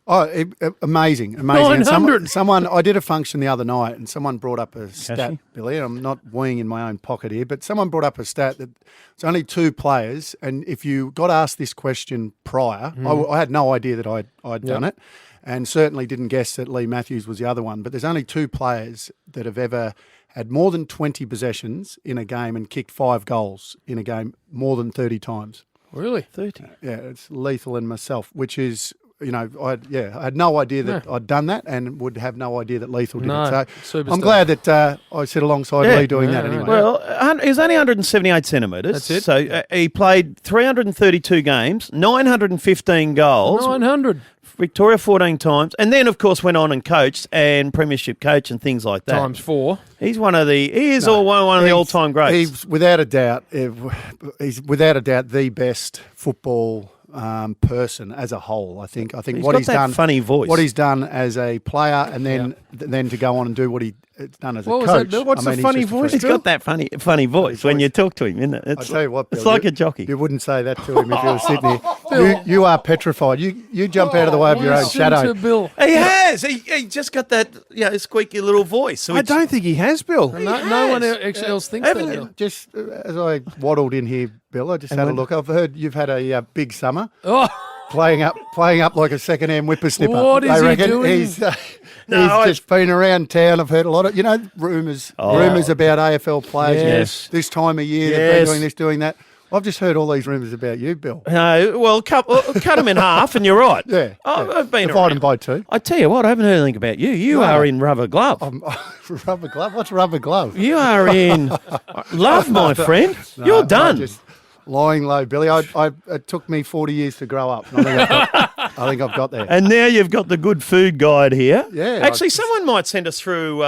S17: Oh, amazing.
S8: 900.
S17: And someone, I did a function the other night and someone brought up a stat,
S7: Cashy?
S17: Billy, and I'm not weeing in my own pocket here, but someone brought up a stat that it's only 2 players, and if you got asked this question prior, I had no idea that I'd done it, and certainly didn't guess that Lee Matthews was the other one, but there's only 2 players that have ever had more than 20 possessions in a game and kicked 5 goals in a game more than 30 times.
S8: Really?
S7: 30.
S17: Yeah, it's Lethal and myself, which is... I had no idea that I'd done that and would have no idea that Lethal did it. So I'm glad that I sit alongside Lee doing that anyway.
S7: Well, he's only 178 centimetres.
S8: That's it.
S7: So he played 332 games, 915 goals.
S8: 900.
S7: Victoria 14 times. And then, of course, went on and coached and premiership coach and things like that.
S8: Times 4.
S7: He's one of the all-time greats.
S17: He's without a doubt the best football person as a whole. I think
S7: He's
S17: what
S7: got
S17: he's
S7: that
S17: done,
S7: funny voice.
S17: what he's done as a player, and then to go on and do what he's done as a
S8: What was
S17: coach.
S8: that, Bill? What's the
S17: he's
S8: funny
S17: just a
S8: voice,
S17: freak.
S7: He's got that funny voice when you talk to him, isn't it?
S17: I tell you what, Bill,
S7: it's like a jockey.
S17: You wouldn't say that to him if you were sitting here. You are petrified. You jump out of the way of your own shadow.
S8: Bill.
S7: He has. He just got that squeaky little voice. So
S11: I don't think he has, Bill.
S8: No one else thinks that. Bill.
S17: Just as I waddled in here, Bill, I just had a look. I've heard you've had a big summer.
S8: Oh.
S17: Playing up like a second-hand whippersnipper.
S8: What is
S17: they
S8: he
S17: reckon
S8: doing?
S17: He's just been around town. I've heard a lot of, rumours about AFL players.
S7: Yes.
S17: This time of year they've been doing this, doing that. I've just heard all these rumours about you, Bill.
S7: No, well, cut them in half, and you're right.
S17: Yeah.
S7: I've been
S17: divide them
S7: around.
S17: by two.
S7: I tell you what, I haven't heard anything about you. You are in rubber glove.
S17: Rubber glove? What's rubber glove?
S7: You are in love, my friend.
S17: No,
S7: You're done.
S17: Just lying low, Billy. It took me 40 years to grow up. I think I've got there.
S7: And now you've got the good food guide here.
S17: Yeah.
S7: Actually, someone might send us through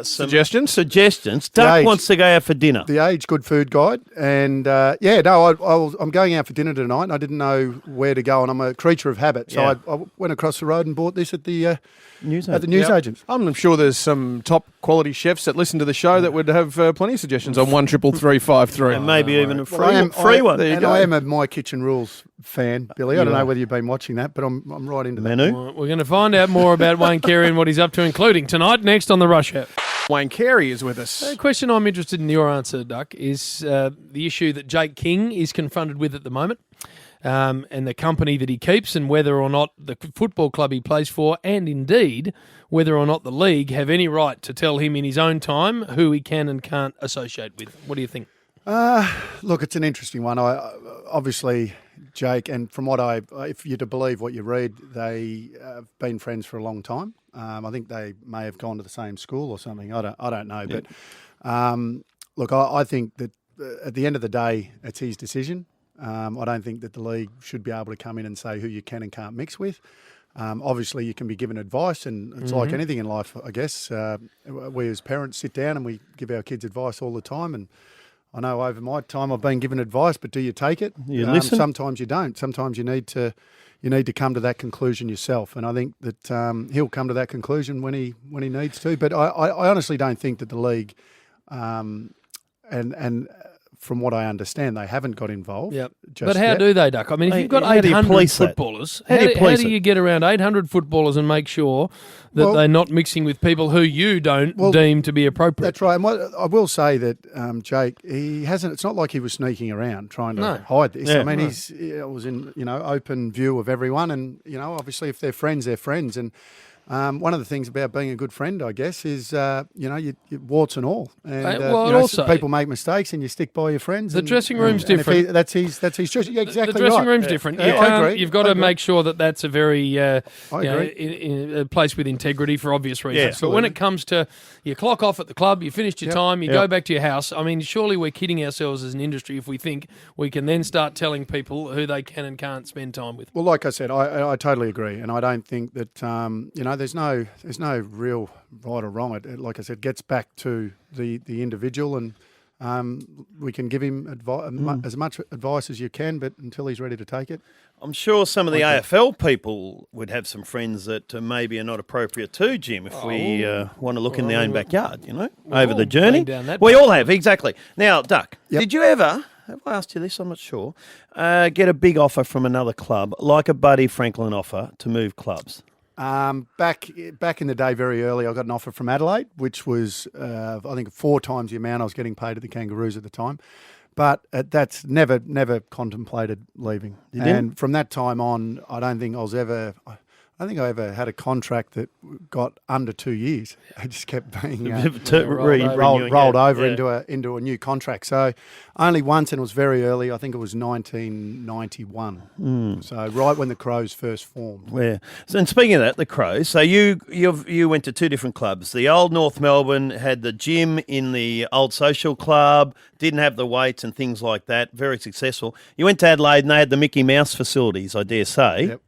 S7: some
S11: suggestions.
S7: Duck wants to go out for dinner.
S17: The Age Good Food Guide. And I'm going out for dinner tonight, and I didn't know where to go, and I'm a creature of habit. So I went across the road and bought this at the newsagents.
S11: I'm sure there's some top quality chefs that listen to the show that would have plenty of suggestions on 133353.
S7: And maybe even a
S17: Well,
S7: free one.
S17: And I am a My Kitchen Rules fan, Billy. I don't know whether you've been watching that, but I'm right into that.
S8: We're going to find out more about Wayne Carey and what he's up to, including tonight, next on the Rush Hour.
S11: Wayne Carey is with us.
S8: A question I'm interested in your answer, Duck, is the issue that Jake King is confronted with at the moment, and the company that he keeps, and whether or not the football club he plays for, and indeed whether or not the league have any right to tell him in his own time who he can and can't associate with. What do you think?
S17: Look, it's an interesting one. Obviously, Jake, and from what if you're to believe what you read, they have been friends for a long time. I think they may have gone to the same school or something. I don't know.
S7: Yeah.
S17: But look, I think that at the end of the day, it's his decision. I don't think that the league should be able to come in and say who you can and can't mix with. Obviously, you can be given advice, and it's like anything in life, I guess. We as parents sit down and we give our kids advice all the time, and I know over my time I've been given advice, but do you take it?
S7: You listen?
S17: Sometimes you don't. Sometimes you need to come to that conclusion yourself, and I think that he'll come to that conclusion when he needs to. But I honestly don't think that the league, and from what I understand, they haven't got involved.
S8: Yep.
S17: Just
S8: But how
S17: yet.
S8: do they, Duck? I mean, if you've got
S7: How do you
S8: 800
S7: police that?
S8: footballers,
S7: How do you police
S8: do
S7: it?
S8: you get around 800 footballers and make sure that they're not mixing with people who you don't deem to be appropriate?
S17: That's right. And what I will say that Jake, he hasn't. It's not like he was sneaking around trying to hide this.
S7: Yeah.
S17: I mean, he was in open view of everyone, and obviously if they're friends, they're friends. And one of the things about being a good friend, I guess, is you warts and all. And
S8: also,
S17: people make mistakes, and you stick by your friends.
S8: The dressing room's different.
S17: And if that's his choice. Yeah, exactly.
S8: The dressing
S17: right.
S8: room's different.
S17: I agree.
S8: You've got to make sure that that's a very
S17: I agree.
S8: in a place with integrity for obvious reasons.
S7: Yeah,
S8: but when it comes to you clock off at the club, you finished your time, you
S7: Yep.
S8: go back to your house. I mean, surely we're kidding ourselves as an industry if we think we can then start telling people who they can and can't spend time with.
S17: Well, like I said, I totally agree, and I don't think that there's no real right or wrong. It, like I said, gets back to the individual, and we can give him as much advice as you can, but until he's ready to take it.
S7: I'm sure some of the AFL people would have some friends that maybe are not appropriate too, Jim, if we want to look in their own backyard, over the journey. We all have, exactly. Now, Duck, did you ever, have I asked you this? I'm not sure, get a big offer from another club, like a Buddy Franklin offer, to move clubs?
S17: Back in the day, very early, I got an offer from Adelaide, which was, I think, 4 times the amount I was getting paid at the Kangaroos at the time. But that's never contemplated leaving.
S7: You didn't?
S17: And from that time on, I don't think I ever had a contract that got under 2 years. I just kept being rolled over into a new contract. So only once, and it was very early. I think it was 1991. So right when the Crows first formed.
S7: Yeah. So, and speaking of that, the Crows. So you went to 2 different clubs. The old North Melbourne had the gym in the old social club. Didn't have the weights and things like that. Very successful. You went to Adelaide and they had the Mickey Mouse facilities, I dare say.
S17: Yep.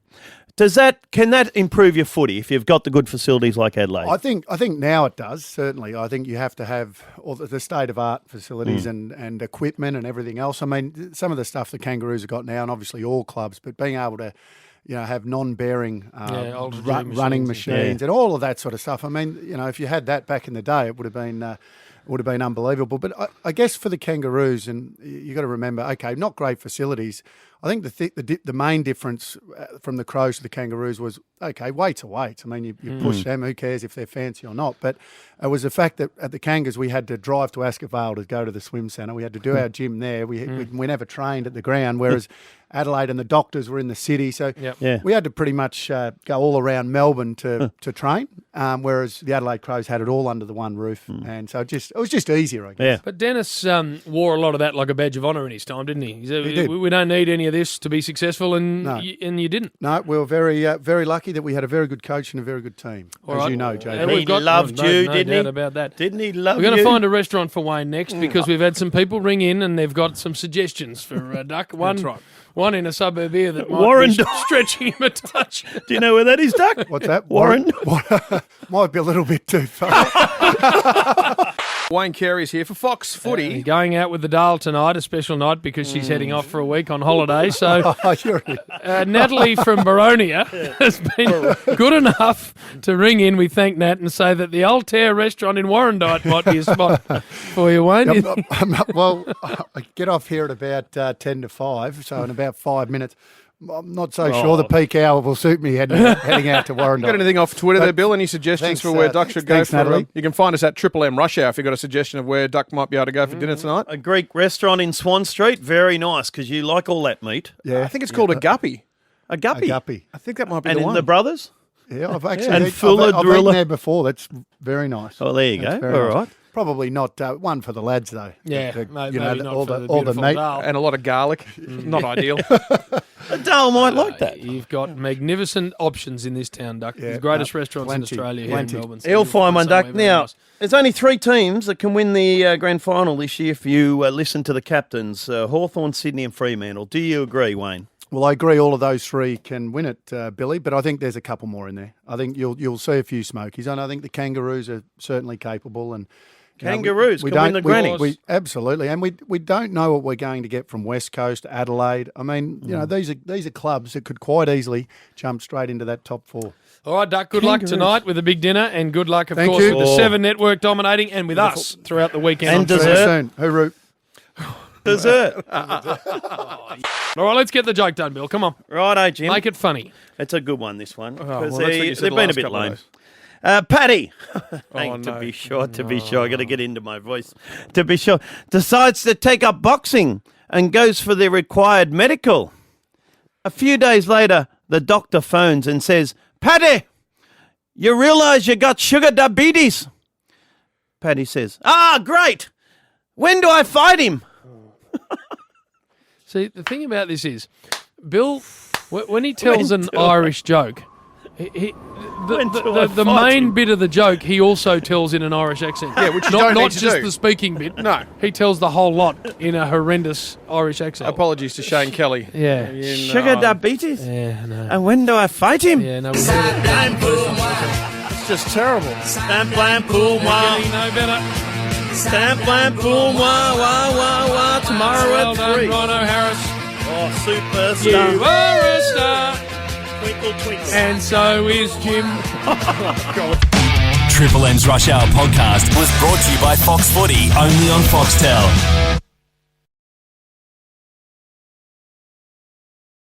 S7: Can that improve your footy if you've got the good facilities like Adelaide?
S17: I think now it does, certainly. I think you have to have all the state-of-art facilities and equipment and everything else. I mean, some of the stuff the Kangaroos have got now, and obviously all clubs, but being able to have non-bearing running machines and all of that sort of stuff. I mean, if you had that back in the day, it would have been unbelievable. But I guess for the Kangaroos, and you got to remember, okay, not great facilities. I think the main difference from the Crows to the Kangaroos was, okay, weight's a weight. I mean, you push them, who cares if they're fancy or not? But it was the fact that at the Kangas we had to drive to Askervale to go to the swim centre. We had to do our gym there. We never trained at the ground, whereas Adelaide and the doctors were in the city. So we had to pretty much go all around Melbourne to train, whereas the Adelaide Crows had it all under the one roof. And so it was just easier, I guess.
S7: Yeah.
S8: But Dennis wore a lot of that like a badge of honour in his time, didn't he? He said,
S17: He did.
S8: We don't need any of this to be successful, and you didn't.
S17: No, we were very lucky that we had a very good coach and a very good team, you know, JP.
S7: He loved you,
S8: no
S7: didn't he?
S8: doubt about that.
S7: Didn't he love you?
S8: We're going to find a restaurant for Wayne next because we've had some people ring in and they've got some suggestions for Duck.
S11: That's right.
S8: One in a suburb here that might
S7: Warren
S8: be stretching him a touch.
S7: Do you know where that is, Duck?
S17: What's that?
S7: Warren?
S17: Might be a little bit too far.
S11: Wayne Carey's here for Fox Footy.
S8: Going out with the Dale tonight, a special night because she's heading off for a week on holiday. So Natalie from Baronia has been good enough to ring in. We thank Nat and say that the Altair restaurant in Warrandyte might be a spot for you, Wayne.
S17: Well, I get off here at about 10 to 5, so in about 5 minutes. I'm not so sure the peak hour will suit me heading out to Warrandyte.
S11: Got anything off Twitter there, Bill? Any suggestions for where Duck should go?
S17: Natalie.
S11: You can find us at TripleM Rush Hour if you've got a suggestion of where Duck might be able to go for dinner tonight.
S7: A Greek restaurant in Swan Street. Very nice because you like all that meat.
S17: Yeah,
S11: I think it's called a guppy.
S7: A guppy?
S17: A guppy.
S11: I think that might be
S7: And
S11: the
S7: in
S11: one.
S7: the Brothers?
S17: Yeah, I've actually
S7: And
S17: I've
S7: Fuller
S17: eaten there before. That's very nice.
S7: Oh, there you
S17: That's
S7: go.
S17: very
S7: All
S17: nice.
S7: right.
S17: Probably not one for the lads, though.
S8: Yeah, maybe not
S17: all
S8: for
S17: the
S8: beautiful
S17: meat.
S8: Dale.
S11: And a lot of garlic. Not ideal.
S7: Dale might like that.
S8: You've got magnificent options in this town, Duck. The greatest restaurants in Australia here in Melbourne.
S7: He'll find one, Duck. Now, there's only 3 teams that can win the grand final this year if you listen to the captains, Hawthorn, Sydney and Fremantle. Do you agree, Wayne?
S17: Well, I agree all of those 3 can win it, Billy, but I think there's a couple more in there. I think you'll see a few smokies, and I think the Kangaroos are certainly capable. And
S7: Kangaroos can win the grannies.
S17: Absolutely, and we don't know what we're going to get from West Coast, Adelaide. I mean, these are clubs that could quite easily jump straight into that top 4.
S8: All right, Duck, good luck tonight with the big dinner, and good luck, of
S17: Thank
S8: course,
S17: you.
S8: with the 7 Network dominating, and with us throughout the weekend.
S7: And dessert.
S17: Soon. Hooroo.
S7: Dessert.
S8: All right, let's get the joke done, Bill. Come on.
S7: Righto, Jim.
S8: Make it funny.
S7: It's a good one, this one.
S11: well,
S7: Because
S11: that's what you said
S7: they've been a
S11: last
S7: bit
S11: couple of
S7: lame.
S11: days.
S7: Paddy,
S11: no.
S7: to be sure, I got to get into my voice. To be sure, decides to take up boxing and goes for the required medical. A few days later, the doctor phones and says, Paddy, you realise you got sugar diabetes? Paddy says, great. When do I fight him?
S8: See, the thing about this is, Bill, when he tells an Irish joke, the main bit of the joke he also tells in an Irish accent.
S11: Yeah, which you
S8: not
S11: don't need
S8: not
S11: to
S8: just
S11: do.
S8: the speaking bit.
S11: No.
S8: He tells the whole lot in a horrendous Irish accent.
S11: Apologies to Shane Kelly.
S8: Yeah.
S7: Sugar diabetes?
S8: Yeah, no.
S7: And when do I fight him?
S8: Yeah, no. We get it.
S7: It's just terrible. Stamp, blam, boom, wah.
S8: Getting no better.
S7: Stamp, blam, boom, wah, wah, wah, wah. Tomorrow
S8: Well
S7: at
S8: done,
S7: 3.
S8: Rhino Harris.
S7: Oh, superstar.
S8: You are a star.
S7: Twinkle, twinkle.
S8: And so is Jim.
S1: Triple M's Rush Hour podcast was brought to you by Fox Footy, only on Foxtel.